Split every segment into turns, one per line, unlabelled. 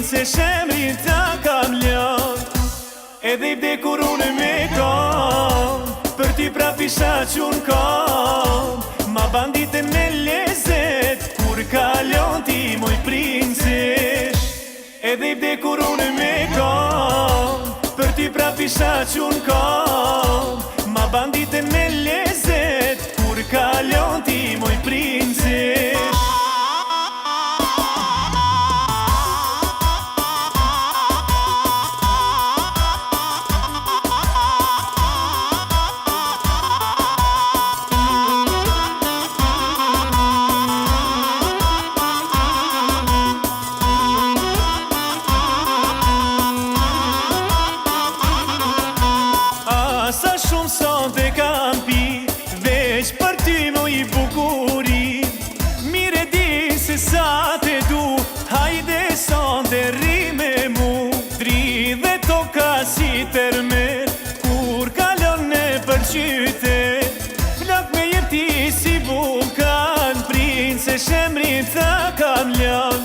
se shemrin ta kam ljon. Edhe i vdek kur unë me kom, për ty prap isha qun kom. Ma bandite me lezet, kur kalon ti moj princesh. Edhe i vdek kur unë me kom, për ty prap isha qun kom. Ma bandite me lezet, kur kalon ti moj princesh. Sa shumë sonte kam pi, veç për ty mu i bukurin. Mire di se sa te du, hajde sonte rri me mu. Dridhe toka si termer, kur kalon ne për qytet. Flak me jeti si bukan, prince shemrin ta kam ljon.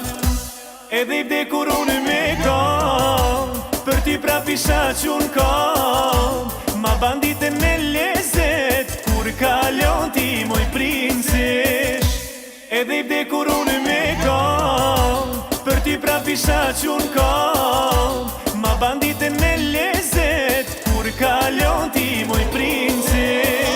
Edhe i vdek kur unë me kom, për ty prap isha qun kom. Ma bandite me lezet, kur kalon ti moj princesh. Edhe i vdek kur unë me kom, për ty prap isha qun kom. Ma bandite me lezet, kur kalon ti moj princesh.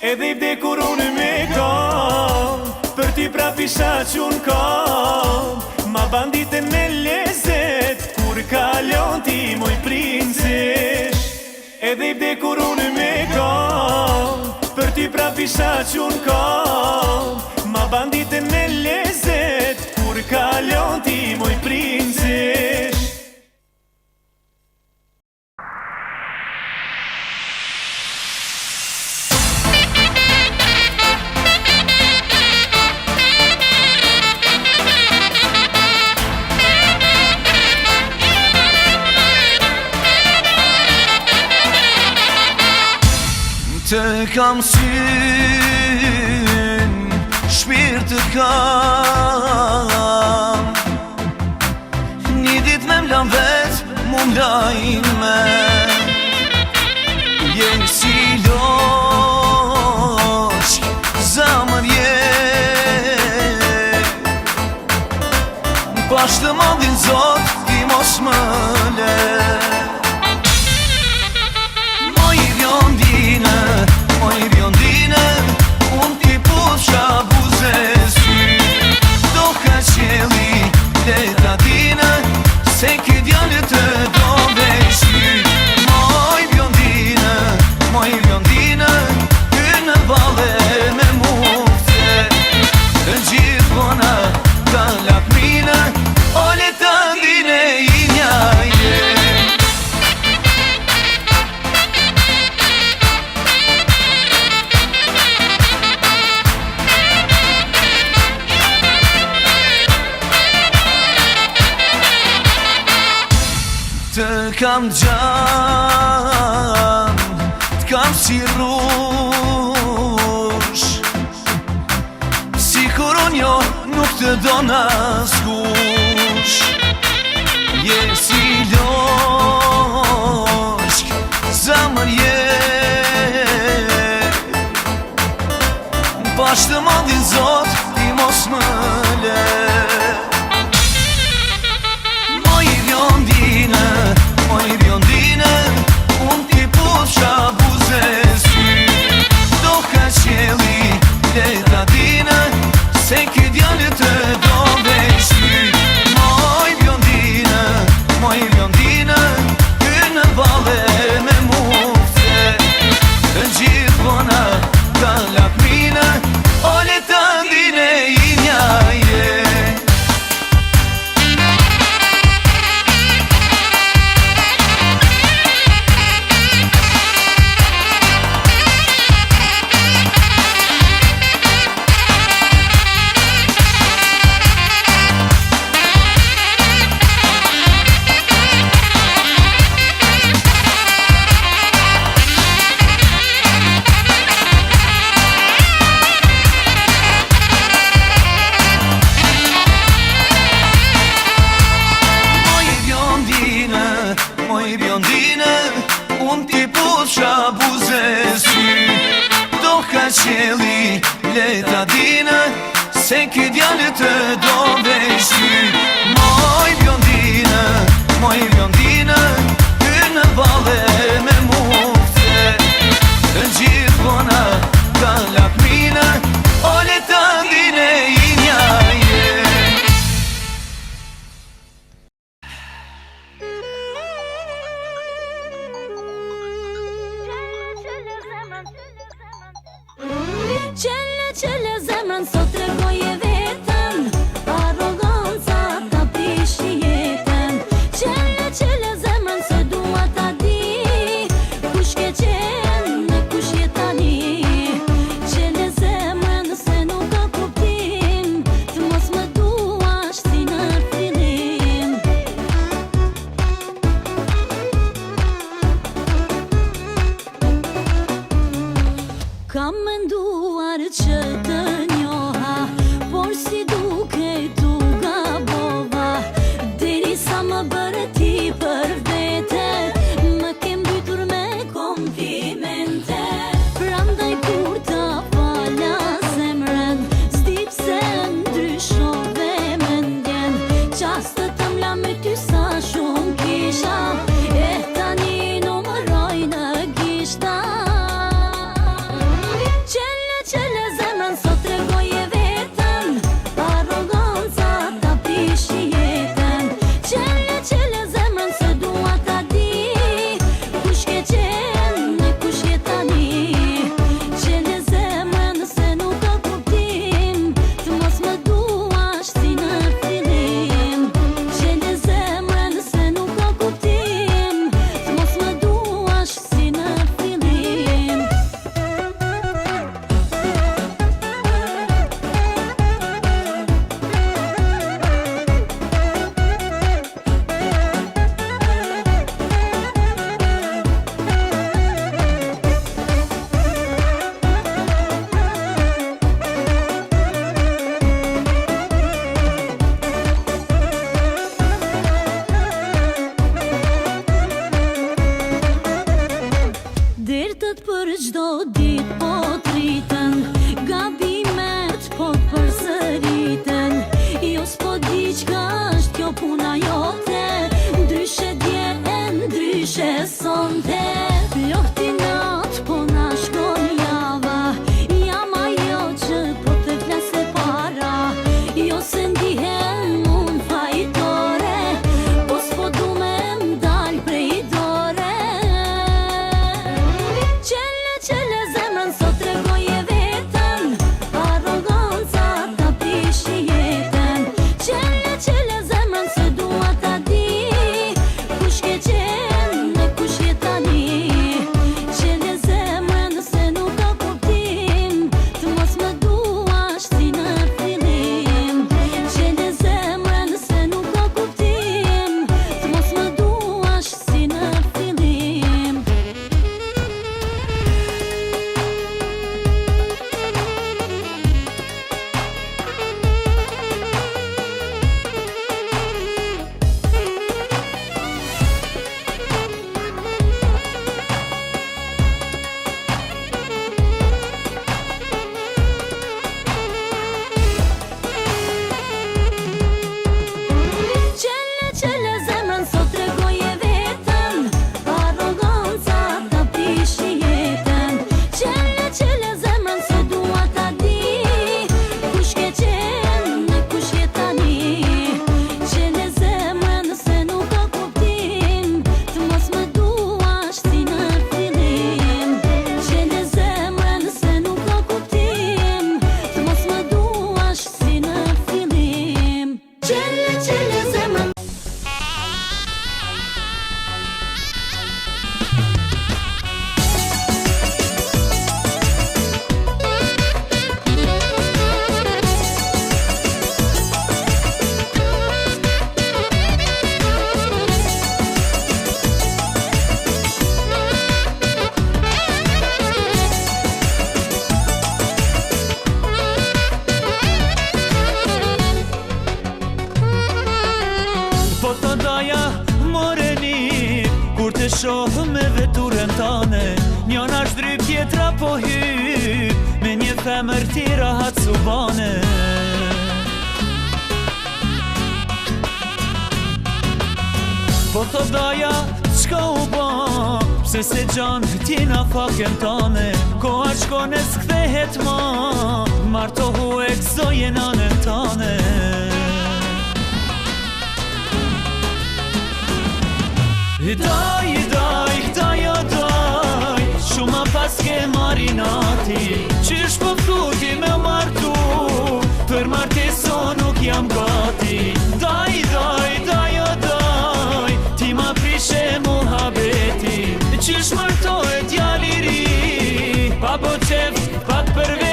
Edhe i vdek kur unë me kom, për ty prap isha qun kom. Ma bandite me lezet, kur kalon ti moj princesh. Edhe i vdek kur unë me kom, për ty prap isha qun kom. Ma bandite me lezet, kur kalon ti moj princesh.
Të kam syn, shpirt të kam. Një dit me m'lan vet, mu m'lajn me. Jem si loq, zamër je. Bashkë të mandin zot, ti mos më le. Moj bjondine, unë ti pusha buze sy. Do ka qeli, leta dine, se ki djallë të do veshty. Moj bjondine, ty në vale me mufte. Të gjithë bona, ka lakmine, o leta dine i njaje. Të kam gjan, t'kam si rrush. Si kur unë jo nuk të do naskush. Je si loqk, zamër je. qeli leta dina se ky djallë të do veshty. Moj blondina, ty në valle me mufte, të gjithë bona ka lakmina, o leta dine i njaje.
Qele zemrën sot tregoje vetën, arroganca ta prishi jetën. Qele zemrën se dua ta di, kush ke qenë, kush je tani. Qele zemrën se nuk ka kuptim, të mos më duash si në fillim. Kam menduar që të njoha, por si duke tu gabova. Derisa më bërë ti për vete, më ke mbytur me komplimente. Prandaj kur ta fala zemrën, s'di pse ndryshove mendjen. Qastët të mla me ty sa shumë kisha, e tani numëroj në gishta. Qele zemrën sot tregoje vetën, arroganca ta prishi jetën. Qele zemrën se dua ta di, kush ke qenë, kush je tani. Qele zemrën se nuk ka kuptim, të mos më duash si në fillim. Qele zemrën se nuk ka kuptim, të mos më duash si në fillim. Dertët për çdo ditë po t'rritën, gabimet po t'përsëriten. Jo s'po di çka është kjo puna jote, ndryshe dje e ndryshe sonte. Lofti nat po na shkon java, jam ajo që po të flas e para. Jo se ndihem unë fajtore, po s'po du me m'dal prej dore. Qele zemrën sot tregoje vetën, arroganca ta prishi jetën. Qele zemrën se dua ta di, kush ke qenë, kush je tani. Qele zemrën se nuk ka kuptim, të mos më duash si në fillim. Qele zemrën se nuk ka kuptim, të mos më duash si në fillim. Qele zemrën sot tregoje vetën, arroganca ta prishi jetën. Qele zemrën se dua ta di, kush ke qenë, kush je tani. Qele zemrën se nuk ka kuptim, të mos më duash si në fillim. Qele zemrën se nuk ka kuptim, të mos më duash si në fillim. Qele zemrën.
Po të daja moreni, kur të shohë me veturën tane, njona shdrypje tjetra po hyp me një femër ti rahat subane. Po thot daja, qka u ba, pse se gjanë ti na faken tane. Koha shkone s'kthehet ma, martohu e këzoje nanën tane. Daj, o daj, shuma pas ke marinati. Qysh po fluti me martu, për marteso nuk jam gati. Daj, o daj, ti ma prishe muhabeti. Qysh martohet djali ri, pa bo qef, pak për veti.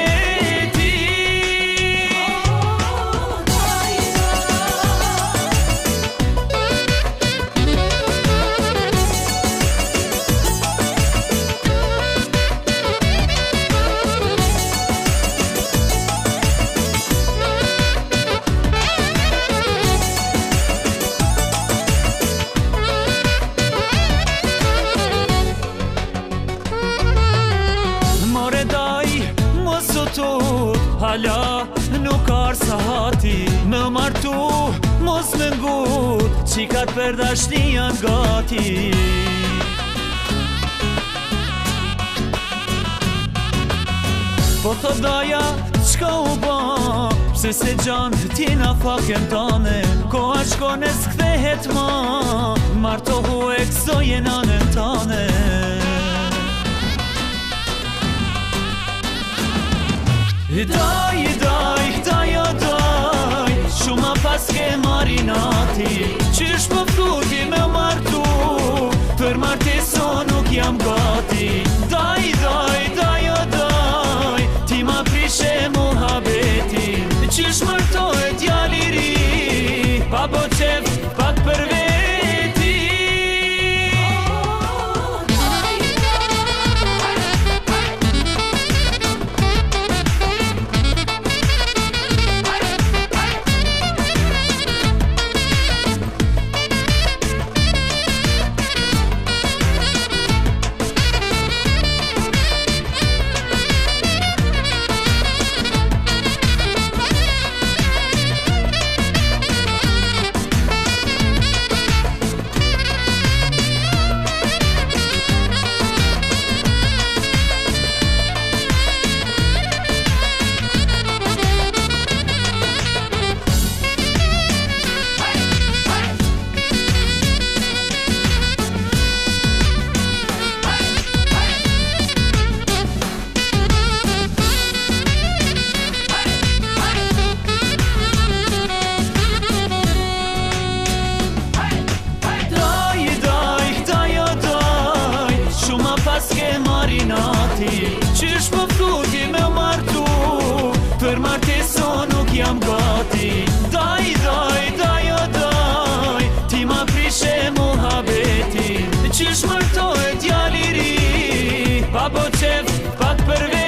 Hala nuk arë sa hati me martu, mos me ngut, qikat për dashni janë gati. Po thot daja, qka u ba, pse se gjanë ti na faken tane. Koha shkone s'kthehet ma, martohu e këzoje nanën tane. Daj, o daj, shuma pas ke marinati. Qysh po fluti me martu, për marteso nuk jam gati. Daj, o daj, ti ma prishe muhabeti. Qysh martohet djali ri, pa bo qef, pak për veti. Qysh po fluti me martu, për marteso nuk jam gati. Daj, o daj, ti ma prishe muhabeti. Qysh martohet djali ri, pa bo qef, pak për veti.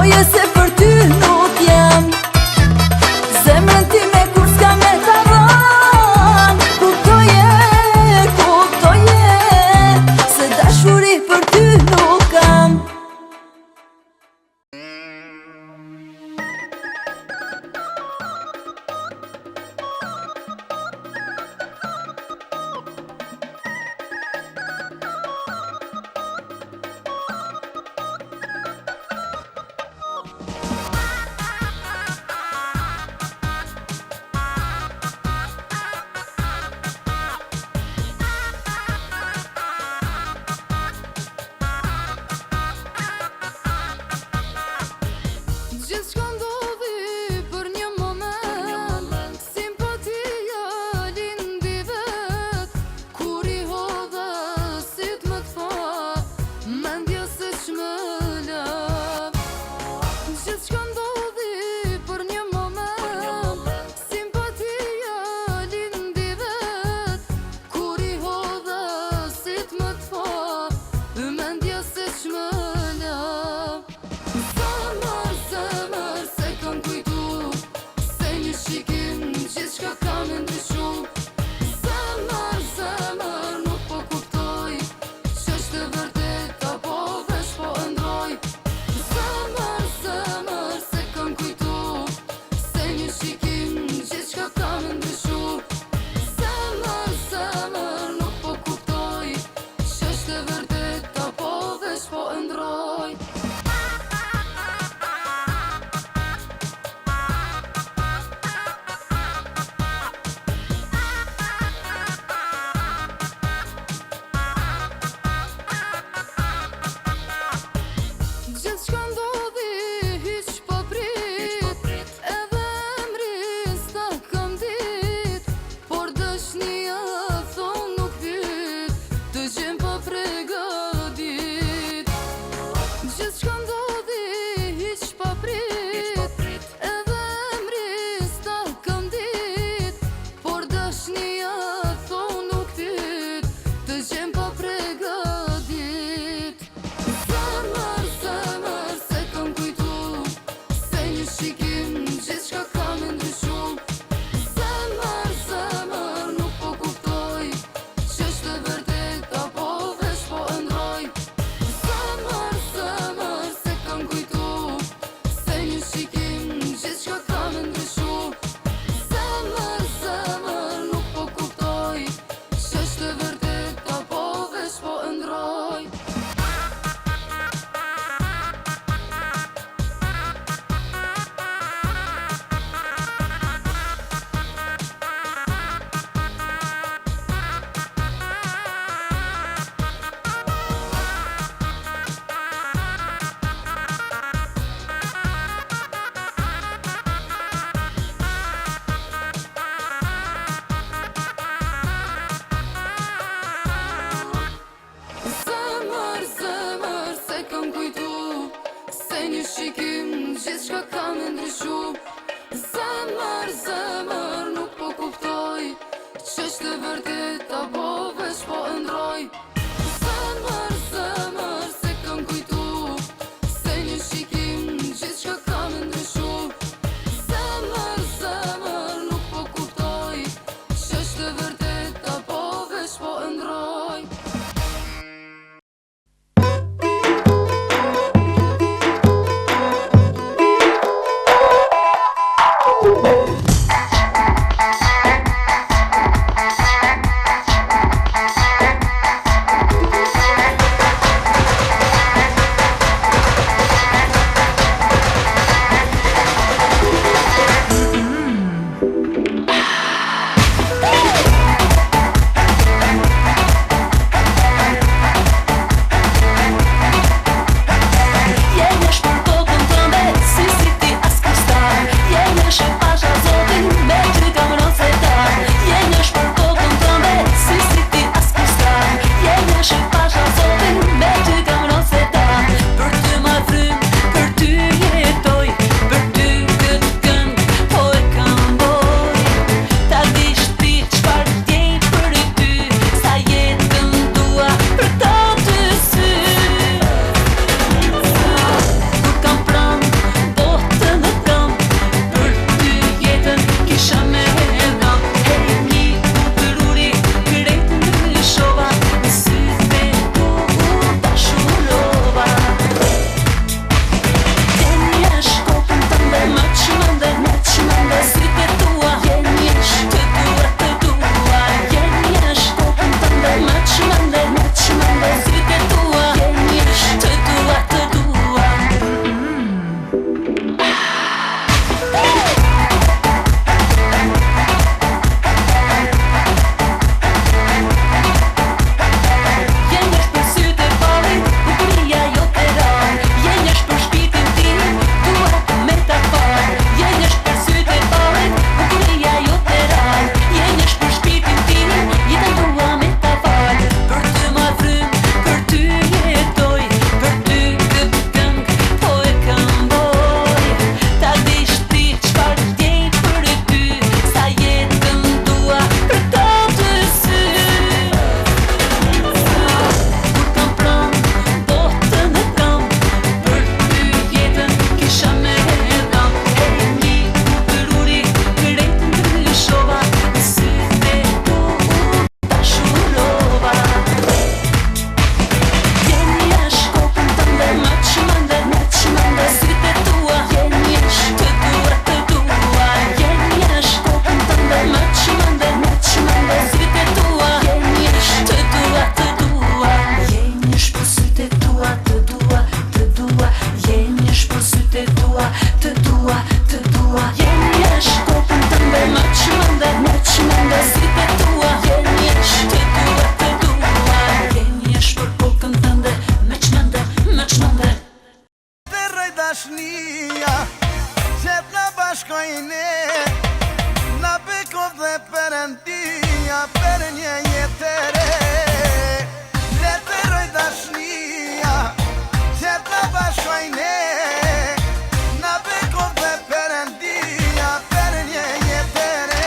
kuptoje se për ty nuk jam. Zemrën time kur s'ka me ta dhan. Kuptoje, se dashuri për ty nuk kam.
dashnia që t'na bashkojne na bekov dhe Perëndia për një jetë e re. Letëroj dashnia që t'na bashkojne na bekov dhe Perëndia për një jetë e re.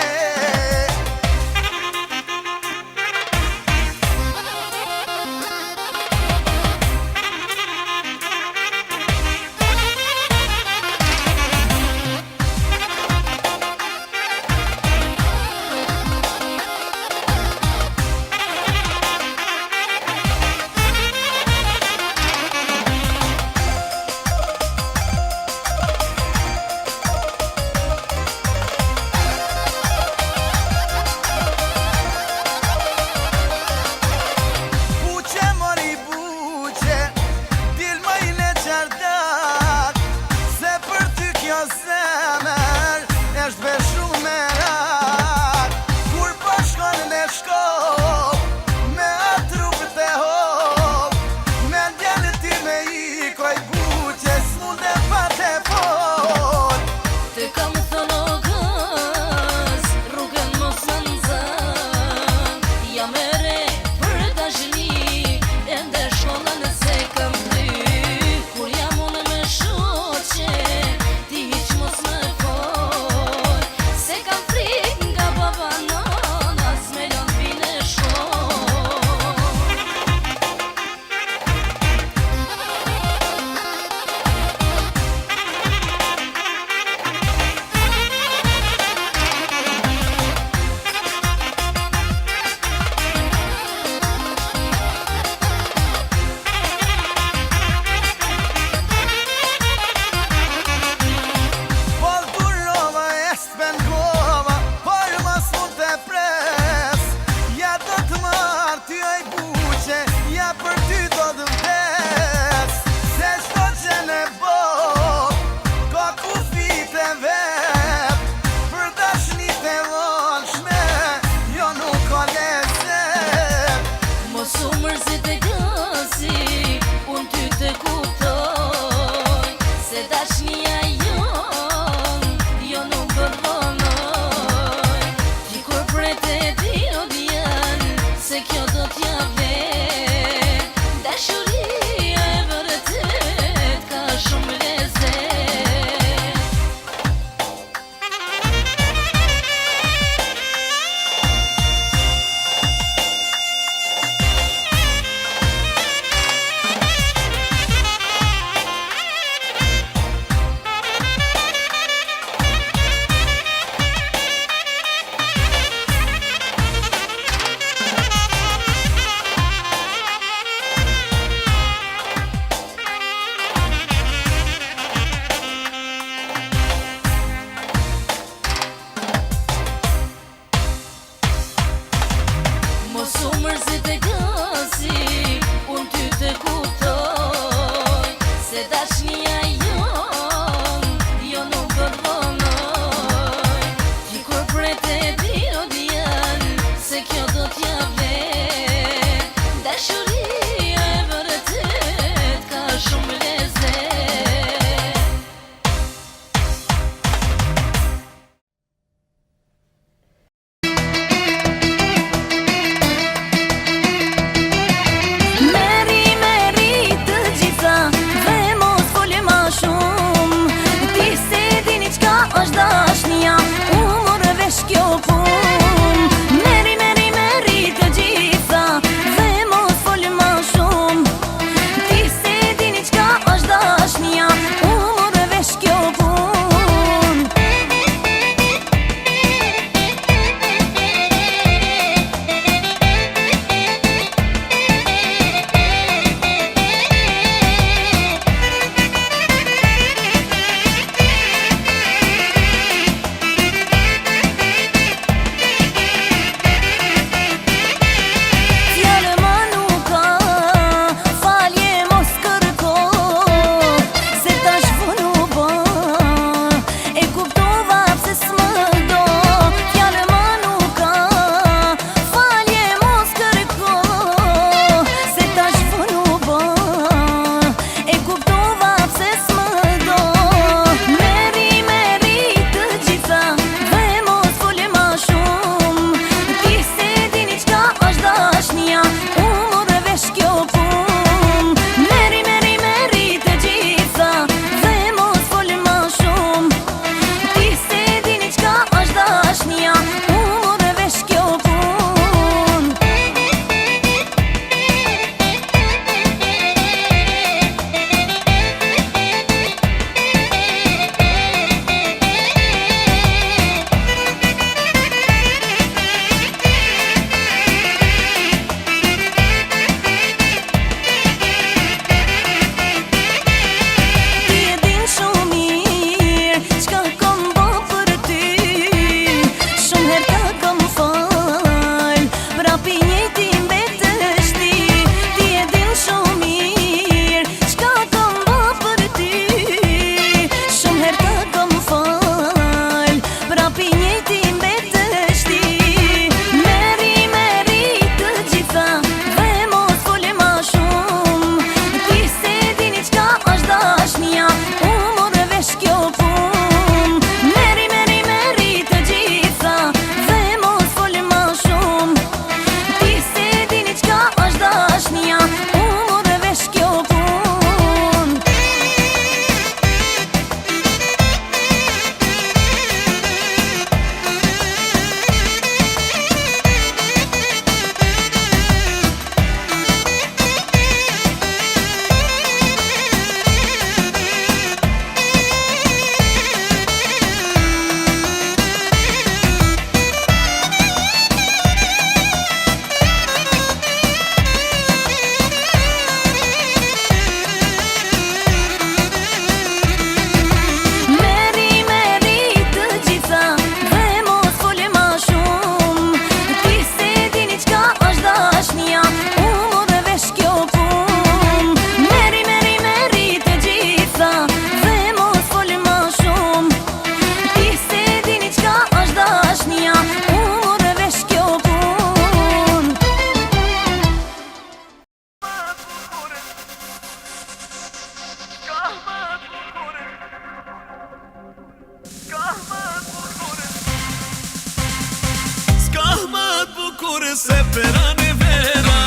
bukur se peran e vera,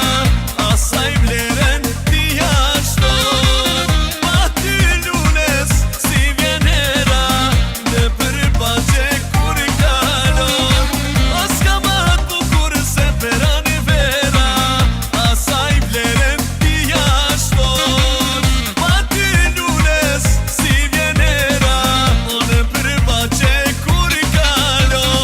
asaj vleren ti ashton. Pa ty lunes si vjen hera, në përbaqe kur kalon. O s'ka ma bukur se peran e vera, asaj vleren ti ashton. Pa ty lunes si vjen hera, në përbaqe kur kalon.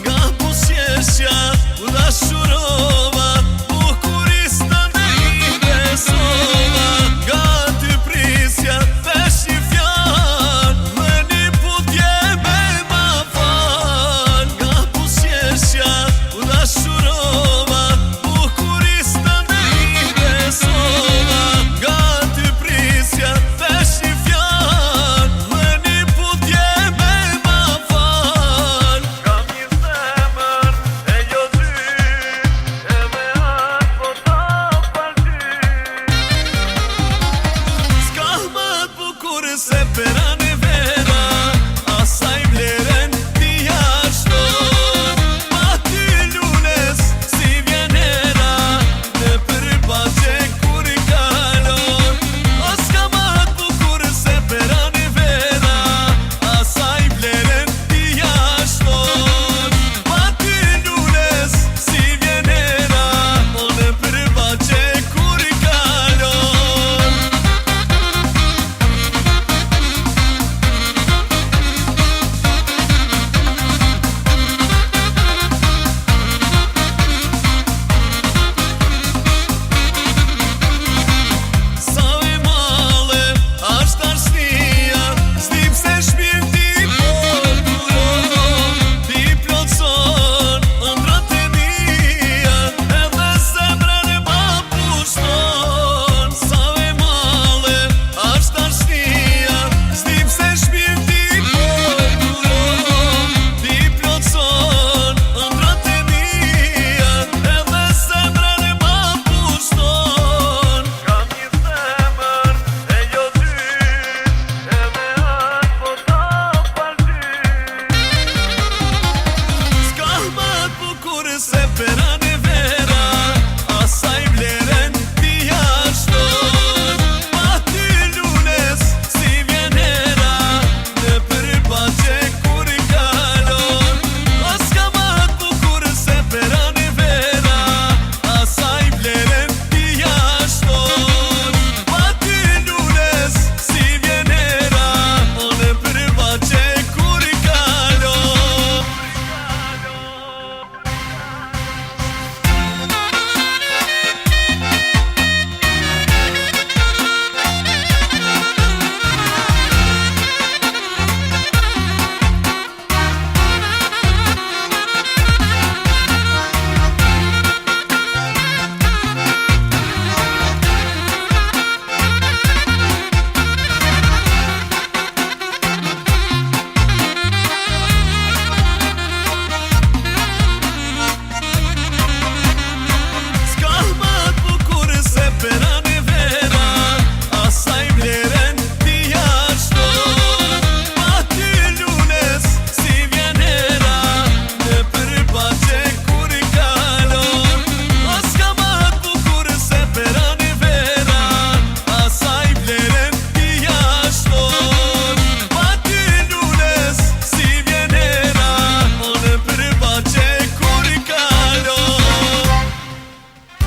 Nga pusjesja u dashurova, bukurista me i besova. Nga ty prisja vesh një fjan, dhe një putje me ma fal. Nga pusjesja u dashurova, bukurista me i besova. Nga ty prisja vesh një fjan, dhe një putje me ma fal. Kam një zemër e jo ty, edhe atë po ta palty. S'ka më të bukur se peran